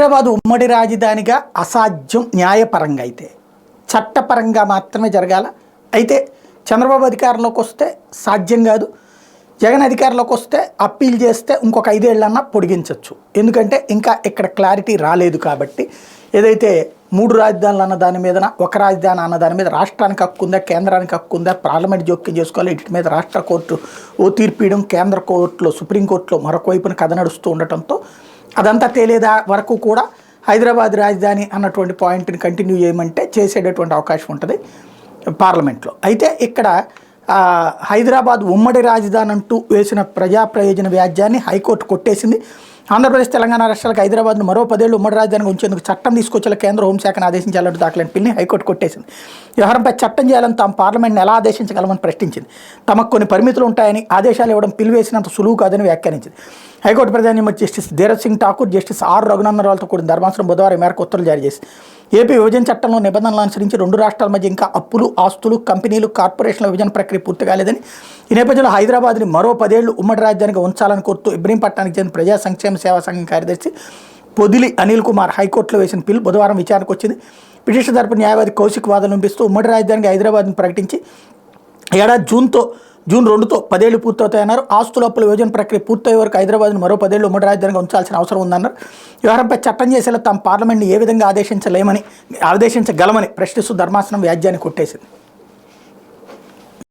హైదరాబాద్ ఉమ్మడి రాజధానిగా అసాధ్యం న్యాయపరంగా, అయితే చట్టపరంగా మాత్రమే జరగాల. అయితే చంద్రబాబు అధికారంలోకి వస్తే సాధ్యం కాదు. జగన్ అధికారంలోకి వస్తే అప్పీల్ చేస్తే ఇంకొక 5 ఏళ్ళన్నా పొడిగించవచ్చు. ఎందుకంటే ఇంకా ఇక్కడ క్లారిటీ రాలేదు కాబట్టి. ఏదైతే 3 రాజధానులు అన్న దాని మీద, ఒక రాజధాని అన్న దాని మీద రాష్ట్రానికి హక్కు ఉందా, కేంద్రానికి హక్కు ఉందా, పార్లమెంట్ జోక్యం చేసుకోవాలి, వీటి మీద రాష్ట్ర కోర్టు ఓ తీర్పు ఇవ్వడం, కేంద్ర కోర్టులో సుప్రీంకోర్టులో మరొక వైపున కథ నడుస్తూ ఉండటంతో అదంతా తేలేదా వరకు కూడా హైదరాబాద్ రాజధాని అన్నటువంటి పాయింట్ని కంటిన్యూ చేయమంటే చేసేటటువంటి అవకాశం ఉంటుంది పార్లమెంట్లో. అయితే ఇక్కడ హైదరాబాద్ ఉమ్మడి రాజధాని అంటూ వేసిన ప్రజా ప్రయోజన వ్యాజ్యాన్ని హైకోర్టు కొట్టేసింది. ఆంధ్రప్రదేశ్, తెలంగాణ రాష్ట్రాలకు హైదరాబాద్ను మరో 10 ఏళ్లు ఉమ్మడి రాజధానిగా ఉంచేందుకు చట్టం తీసుకొచ్చేలా కేంద్ర హోంశాఖను ఆదేశించాలంటూ దాఖలైన పిల్ని హైకోర్టు కొట్టేసింది. వ్యవహారంపై చట్టం చేయాలని తాము పార్లమెంట్ని ఎలా ఆదేశించగలమని ప్రశ్నించింది. తమకు కొన్ని పరిమితులు ఉంటాయని, ఆదేశాలు ఇవ్వడం పిల్లి వేసినంత సులువు కాదని వ్యాఖ్యానించింది. హైకోర్టు ప్రధాన న్యాయమూర్తి justice Dheeraj Singh Thakur, justice R రఘునందనరావులతో కూడిన ధర్మాసనం బుధవారం మేరకు ఉత్తర్వులు జారీ చేసింది. ఏపీ విభజన చట్టంలో నిబంధనలు అనుసరించి 2 రాష్ట్రాల మధ్య ఇంకా అప్పులు, ఆస్తులు, కంపెనీలు, కార్పొరేషన్ల విభజన ప్రక్రియ పూర్తి కాలేదని, ఈ నేపథ్యంలో హైదరాబాద్ని మరో 10 ఏళ్లు ఉమ్మడి రాజధానిగా ఉంచాలని కోరుతూ ఇబ్రహీంపట్నానికి చెందిన ప్రజా సంక్షేమ సేవా సంఘం కార్యదర్శి పొదిలి అనిల్ కుమార్ హైకోర్టులో వేసిన పిల్ బుధవారం విచారణకు వచ్చింది. పిటిషన్ తరపు న్యాయవాది కౌశిక్ వాదనలు వినిపిస్తూ ఉమ్మడి రాజధానిగా హైదరాబాద్ను ప్రకటించి ఏడాది జూన్ 2తో 10 ఏళ్లు పూర్తవుతాయన్నారు. ఆస్తుల అప్పుల విభజన ప్రక్రియ పూర్తయ్యే వరకు హైదరాబాద్ను మరో 10 ఏళ్లు ఉమ్మడి రాజధానిగా ఉంచాల్సిన అవసరం ఉందన్నారు. వ్యవహారంపై చట్టం చేసేలా తాము పార్లమెంట్ని ఏ విధంగా ఆదేశించగలమని ప్రశ్నిస్తూ ధర్మాసనం వ్యాజ్యాన్ని కొట్టేసింది.